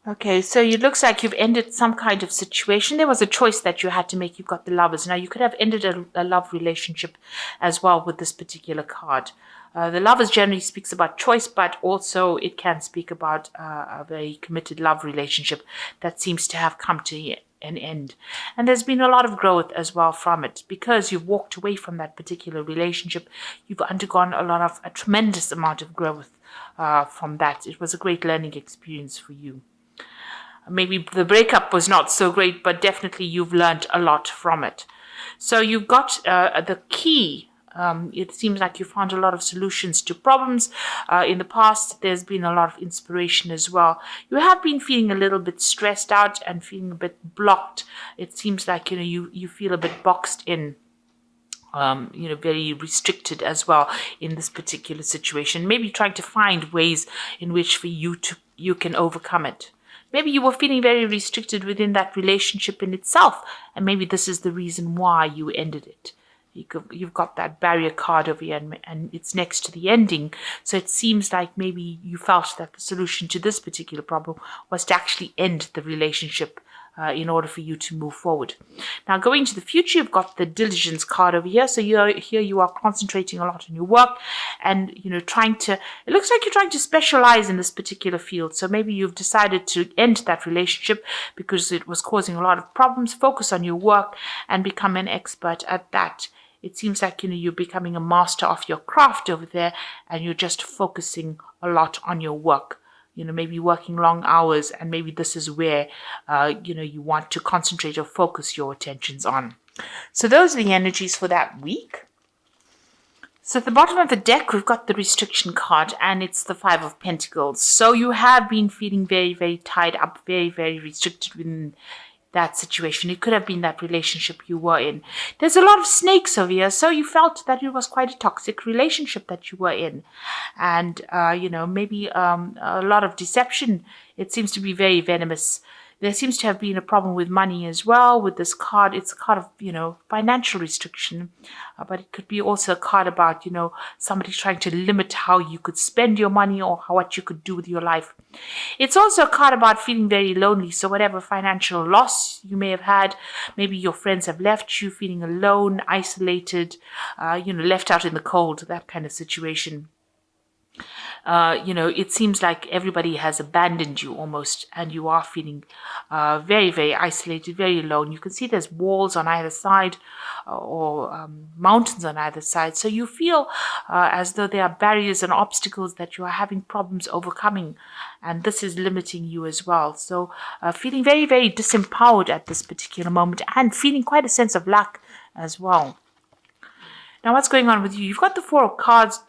Okay, so it looks like you've ended some kind of situation. There was a choice that you had to make. You've got the Lovers. Now, you could have ended a love relationship as well with this particular card. The Lovers generally speaks about choice, but also it can speak about a very committed love relationship that seems to have come to an end. And there's been a lot of growth as well from it because you've walked away from that particular relationship. You've undergone a tremendous amount of growth from that. It was a great learning experience for you. Maybe the breakup was not so great, but definitely you've learned a lot from it. So you've got the key. It seems like you found a lot of solutions to problems. In the past, there's been a lot of inspiration as well. You have been feeling a little bit stressed out and feeling a bit blocked. It seems like you feel a bit boxed in. Very restricted as well in this particular situation. Maybe trying to find ways in which for you can overcome it. Maybe you were feeling very restricted within that relationship in itself, and maybe this is the reason why you ended it. You've got that barrier card over here, and it's next to the ending. So it seems like maybe you felt that the solution to this particular problem was to actually end the relationship in order for you to move forward. Now, going to the future, you've got the diligence card over here. So you are concentrating a lot on your work and, it looks like you're trying to specialize in this particular field. So maybe you've decided to end that relationship because it was causing a lot of problems. Focus on your work and become an expert at that. It seems like, you're becoming a master of your craft over there and you're just focusing a lot on your work. Maybe working long hours, and maybe this is where, you want to concentrate or focus your attentions on. So those are the energies for that week. So at the bottom of the deck, we've got the restriction card, and it's the Five of Pentacles. So you have been feeling very, very tied up, very, very restricted within that situation. It could have been that relationship you were in. There's a lot of snakes over here, so you felt that it was quite a toxic relationship that you were in, and maybe a lot of deception. It seems to be very venomous. There seems to have been a problem with money as well with this card. It's a card of, financial restriction, but it could be also a card about, somebody trying to limit how you could spend your money or what you could do with your life. It's also a card about feeling very lonely. So whatever financial loss you may have had, maybe your friends have left you, feeling alone, isolated, left out in the cold, that kind of situation. It seems like everybody has abandoned you almost, and you are feeling very, very isolated, very alone. You can see there's walls on either side or mountains on either side. So you feel as though there are barriers and obstacles that you are having problems overcoming, and this is limiting you as well. So feeling very, very disempowered at this particular moment and feeling quite a sense of lack as well. Now, what's going on with you? You've got the Four of Cards,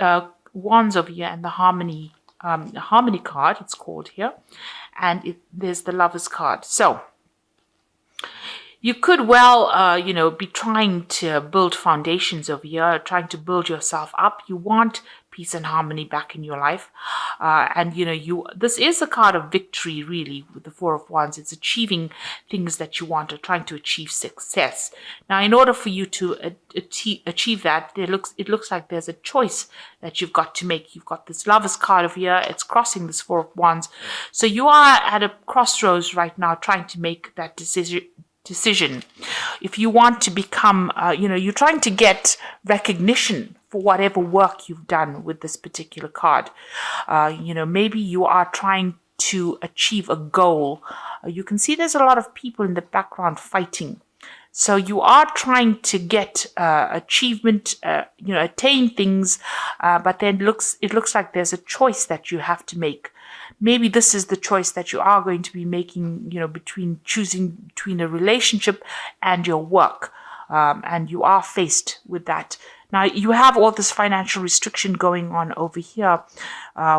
Wands over here, and the harmony card, it's called here, and there's the Lovers card. So you could well be trying to build foundations over here, trying to build yourself up. You want peace and harmony back in your life, and this is a card of victory, really, with the Four of Wands. It's achieving things that you want, or trying to achieve success. Now, in order for you to achieve that, it looks like there's a choice that you've got to make. You've got this Lovers card over here. It's crossing this Four of Wands. So you are at a crossroads right now, trying to make that decision. If you want to become, you're trying to get recognition for whatever work you've done with this particular card. Maybe you are trying to achieve a goal. You can see there's a lot of people in the background fighting. So you are trying to get achievement, attain things, but then it looks like there's a choice that you have to make. Maybe this is the choice that you are going to be making, choosing between a relationship and your work. And you are faced with that. Now, you have all this financial restriction going on over here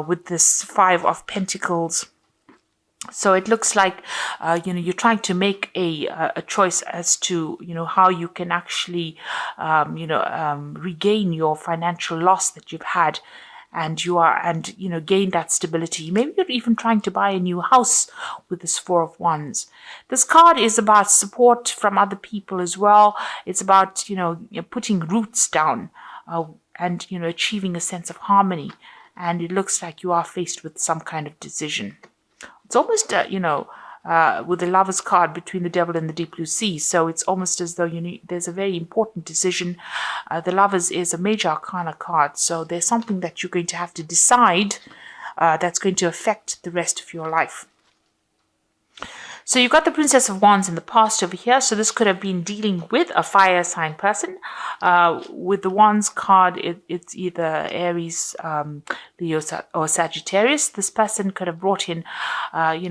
with this Five of Pentacles. So it looks like, you're trying to make a choice as to, how you can actually, regain your financial loss that you've had. And gain that stability. Maybe you're even trying to buy a new house with this Four of Wands. This card is about support from other people as well. It's about, putting roots down and, achieving a sense of harmony. And it looks like you are faced with some kind of decision. it's almost, with the Lovers card between the Devil and the Deep Blue Sea. So it's almost as though there's a very important decision. The Lovers is a major arcana card. So there's something that you're going to have to decide that's going to affect the rest of your life. So you've got the Princess of Wands in the past over here. So this could have been dealing with a fire sign person. With the Wands card, it's either Aries, Leo, or Sagittarius. This person could have brought in,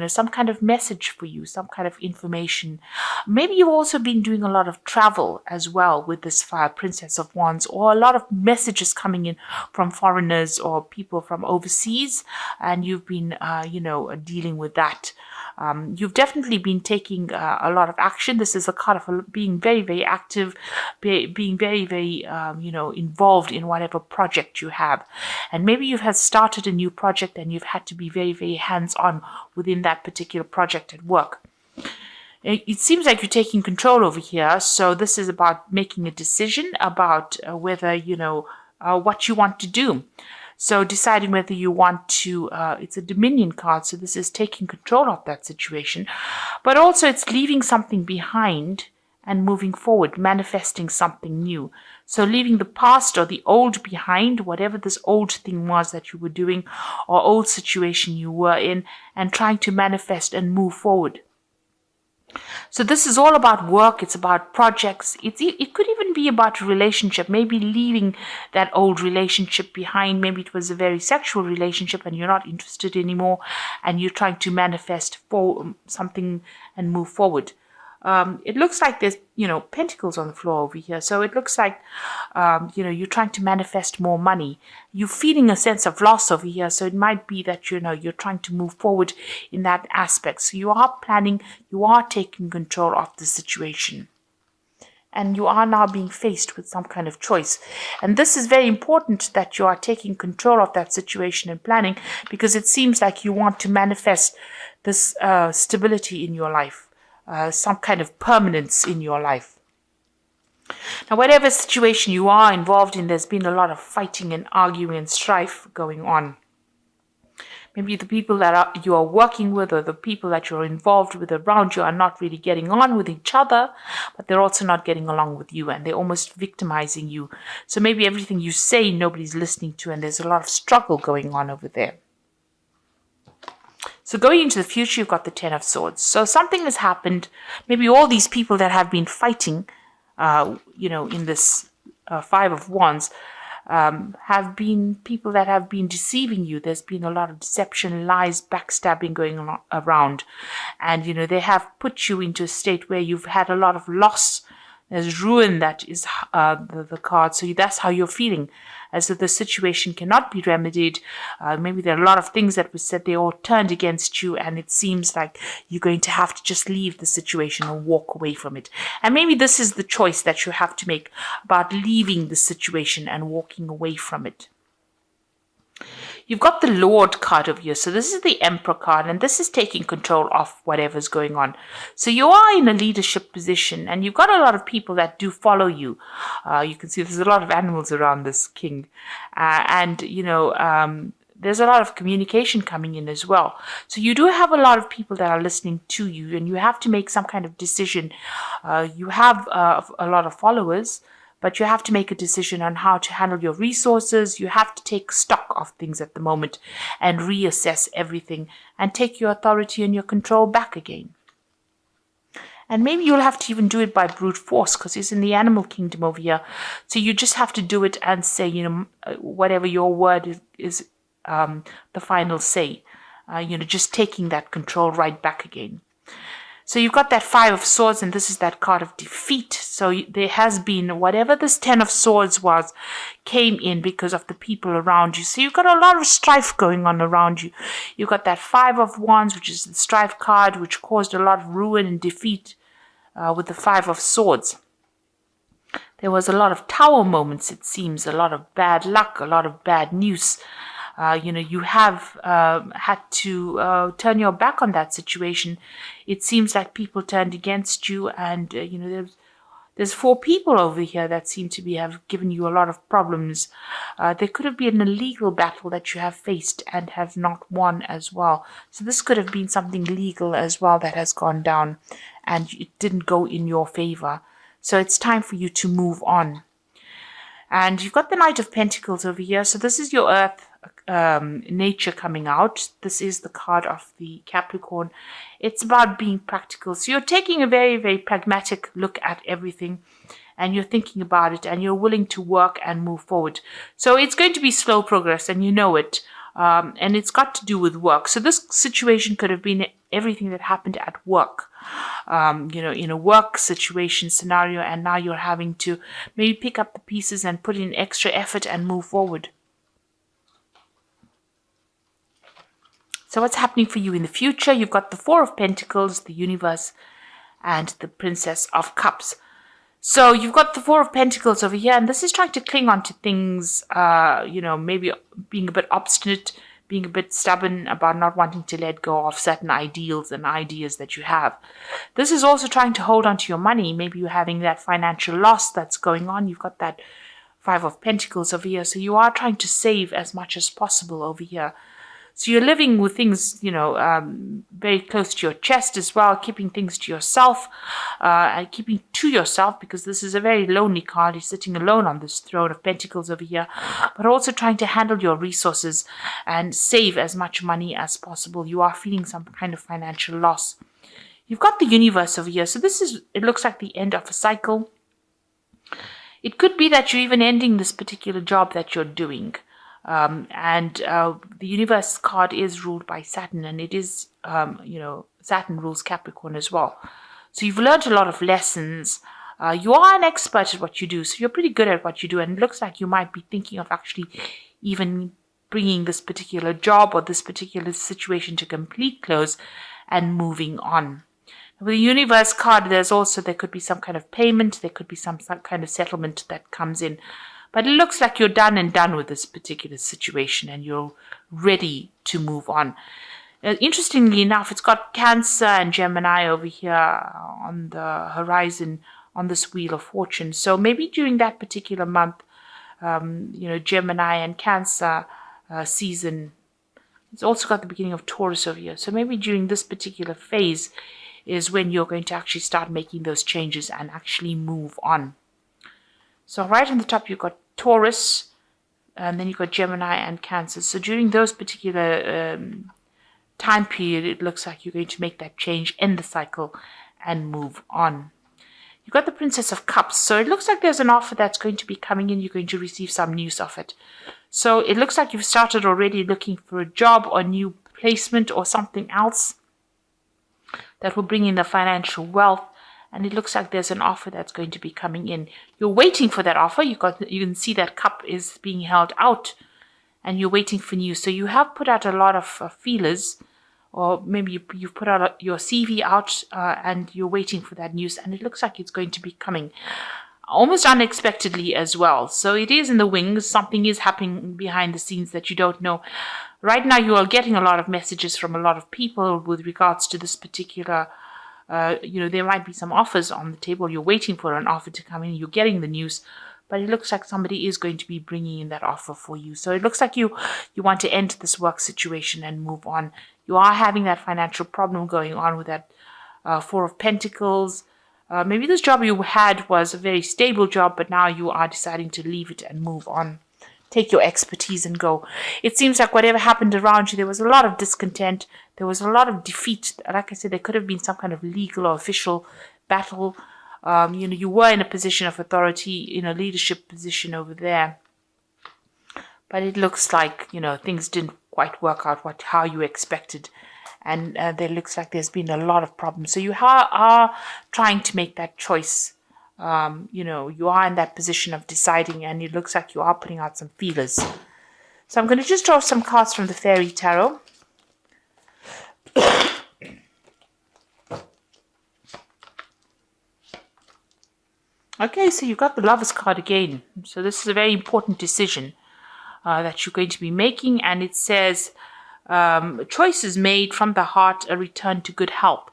some kind of message for you, some kind of information. Maybe you've also been doing a lot of travel as well with this fire Princess of Wands, or a lot of messages coming in from foreigners or people from overseas, and you've been, dealing with that. You've definitely been taking a lot of action. This is a card of being very, very active, being very, very, involved in whatever project you have. And maybe you have started a new project and you've had to be very, very hands-on within that particular project at work. It seems like you're taking control over here. So this is about making a decision about whether, what you want to do. So deciding whether you want to, it's a Dominion card, so this is taking control of that situation. But also it's leaving something behind and moving forward, manifesting something new. So leaving the past or the old behind, whatever this old thing was that you were doing or old situation you were in, and trying to manifest and move forward. So this is all about work. It's about projects. It could even be about a relationship, maybe leaving that old relationship behind. Maybe it was a very sexual relationship and you're not interested anymore and you're trying to manifest for something and move forward. It looks like there's, pentacles on the floor over here. So it looks like, you're trying to manifest more money. You're feeling a sense of loss over here. So it might be that, you're trying to move forward in that aspect. So you are planning, you are taking control of the situation. And you are now being faced with some kind of choice. And this is very important that you are taking control of that situation and planning, because it seems like you want to manifest this stability in your life. Some kind of permanence in your life. Now, whatever situation you are involved in, there's been a lot of fighting and arguing and strife going on. Maybe the people that you are working with or the people that you're involved with around you are not really getting on with each other, but they're also not getting along with you, and they're almost victimizing you. So maybe everything you say, nobody's listening to, and there's a lot of struggle going on over there. So going into the future, you've got the Ten of Swords. So something has happened. Maybe all these people that have been fighting, in this Five of Wands, have been people that have been deceiving you. There's been a lot of deception, lies, backstabbing going on around. And, they have put you into a state where you've had a lot of loss. There's ruin that is the card. So that's how you're feeling, as if the situation cannot be remedied. Maybe there are a lot of things that were said, they all turned against you, and it seems like you're going to have to just leave the situation or walk away from it. And maybe this is the choice that you have to make about leaving the situation and walking away from it. You've got the Lord card over here. So this is the Emperor card, and this is taking control of whatever's going on. So you are in a leadership position, and you've got a lot of people that do follow you. You can see there's a lot of animals around this king. There's a lot of communication coming in as well. So you do have a lot of people that are listening to you, and you have to make some kind of decision. You have a lot of followers, but you have to make a decision on how to handle your resources. You have to take stock of things at the moment and reassess everything and take your authority and your control back again. And maybe you'll have to even do it by brute force, because he's in the animal kingdom over here. So you just have to do it and say, whatever your word is the final say. Just taking that control right back again. So you've got that Five of Swords, and this is that card of defeat. So there has been, whatever this Ten of Swords was, came in because of the people around you. So you've got a lot of strife going on around you. You've got that Five of Wands, which is the strife card, which caused a lot of ruin and defeat with the Five of Swords. There was a lot of tower moments, it seems, a lot of bad luck, a lot of bad news. You have had to turn your back on that situation. It seems like people turned against you, and There's 4 people over here that seem to have given you a lot of problems. There could have been a legal battle that you have faced and have not won as well. So this could have been something legal as well that has gone down and it didn't go in your favor. So it's time for you to move on. And you've got the Knight of Pentacles over here. So this is your earth nature coming out. This is the card of the Capricorn. It's about being practical. So you're taking a very, very pragmatic look at everything and you're thinking about it and you're willing to work and move forward. So it's going to be slow progress and you know it. And it's got to do with work. So this situation could have been everything that happened at work, in a work situation scenario, and now you're having to maybe pick up the pieces and put in extra effort and move forward. So what's happening for you in the future? You've got the 4 of Pentacles, the Universe, and the Princess of Cups. So you've got the 4 of Pentacles over here, and this is trying to cling on to things, maybe being a bit obstinate, being a bit stubborn about not wanting to let go of certain ideals and ideas that you have. This is also trying to hold on to your money. Maybe you're having that financial loss that's going on. You've got that 5 of Pentacles over here. So you are trying to save as much as possible over here. So you're living with things, very close to your chest as well, keeping things to yourself, and keeping to yourself, because this is a very lonely card. You're sitting alone on this throne of Pentacles over here, but also trying to handle your resources and save as much money as possible. You are feeling some kind of financial loss. You've got the Universe over here. So it looks like the end of a cycle. It could be that you're even ending this particular job that you're doing. The Universe card is ruled by Saturn, and it is, Saturn rules Capricorn as well. So you've learned a lot of lessons. You are an expert at what you do, so you're pretty good at what you do, and it looks like you might be thinking of actually even bringing this particular job or this particular situation to complete close and moving on. With the Universe card, there could be some kind of payment, there could be some kind of settlement that comes in. But it looks like you're done with this particular situation and you're ready to move on. Interestingly enough, it's got Cancer and Gemini over here on the horizon on this Wheel of Fortune. So maybe during that particular month, Gemini and Cancer season. It's also got the beginning of Taurus over here. So maybe during this particular phase is when you're going to actually start making those changes and actually move on. So right on the top, you've got Taurus, and then you've got Gemini and Cancer. So during those particular time period, it looks like you're going to make that change, end the cycle, and move on. You've got the Princess of Cups. So it looks like there's an offer that's going to be coming in. You're going to receive some news of it. So it looks like you've started already looking for a job or new placement or something else that will bring in the financial wealth. And it looks like there's an offer that's going to be coming in. You're waiting for that offer. You can see that cup is being held out and you're waiting for news. So you have put out a lot of feelers, or maybe you've put out your CV out and you're waiting for that news. And it looks like it's going to be coming almost unexpectedly as well. So it is in the wings. Something is happening behind the scenes that you don't know. Right now you are getting a lot of messages from a lot of people with regards to this particular there might be some offers on the table. You're waiting for an offer to come in. You're getting the news, but it looks like somebody is going to be bringing in that offer for you. So it looks like you want to end this work situation and move on. You are having that financial problem going on with that 4 of Pentacles. Maybe this job you had was a very stable job, but now you are deciding to leave it and move on. Take your expertise and go. It seems like whatever happened around you, there was a lot of discontent. There was a lot of defeat. Like I said, there could have been some kind of legal or official battle. You were in a position of authority, in a leadership position over there. But it looks like, things didn't quite work out how you expected. And there looks like there's been a lot of problems. So you are trying to make that choice. You are in that position of deciding, and it looks like you are putting out some feelers. So I'm going to just draw some cards from the Fairy Tarot. Okay, so you've got the Lovers card again. So this is a very important decision that you're going to be making, and it says choices made from the heart, a return to good health.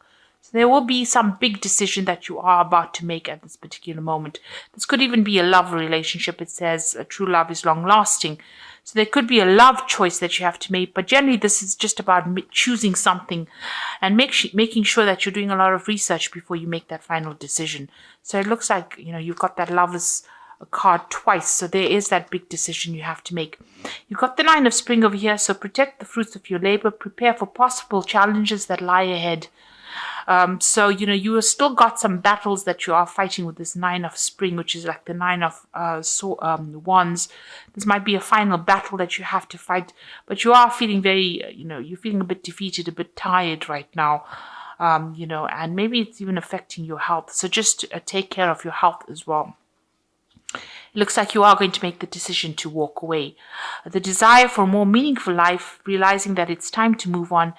So there will be some big decision that you are about to make at this particular moment. This could even be a love relationship. It says true love is long lasting. So there could be a love choice that you have to make, but generally this is just about choosing something and making sure that you're doing a lot of research before you make that final decision. So it looks like, you've got that Lovers card twice. So there is that big decision you have to make. You've got the Nine of Spring over here. So protect the fruits of your labor. Prepare for possible challenges that lie ahead. So, you have still got some battles that you are fighting with this Nine of Spring, which is like the Nine of Wands. This might be a final battle that you have to fight, but you are feeling very, you're feeling a bit defeated, a bit tired right now, and maybe it's even affecting your health. So just take care of your health as well. It looks like you are going to make the decision to walk away. The desire for a more meaningful life, realizing that it's time to move on,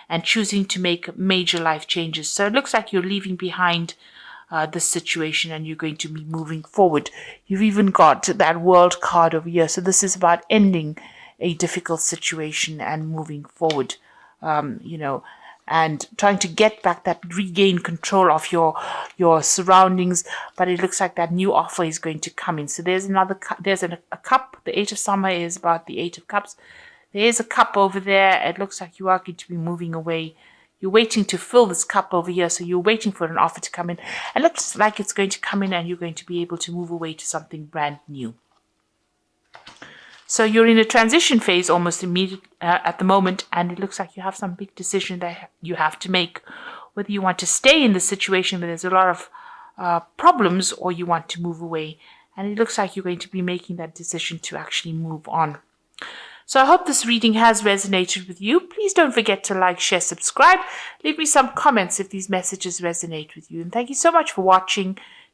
and choosing to make major life changes. So it looks like you're leaving behind this situation and you're going to be moving forward. You've even got that World card over here. So this is about ending a difficult situation and moving forward, and trying to get back regain control of your surroundings. But it looks like that new offer is going to come in. So there's a cup. The Eight of Summer is about the Eight of Cups. There's a cup over there. It looks like you are going to be moving away. You're waiting to fill this cup over here. So you're waiting for an offer to come in. It looks like it's going to come in and you're going to be able to move away to something brand new. So you're in a transition phase almost immediate at the moment. And it looks like you have some big decision that you have to make. Whether you want to stay in the situation where there's a lot of problems or you want to move away. And it looks like you're going to be making that decision to actually move on. So I hope this reading has resonated with you. Please don't forget to like, share, subscribe. Leave me some comments if these messages resonate with you. And thank you so much for watching.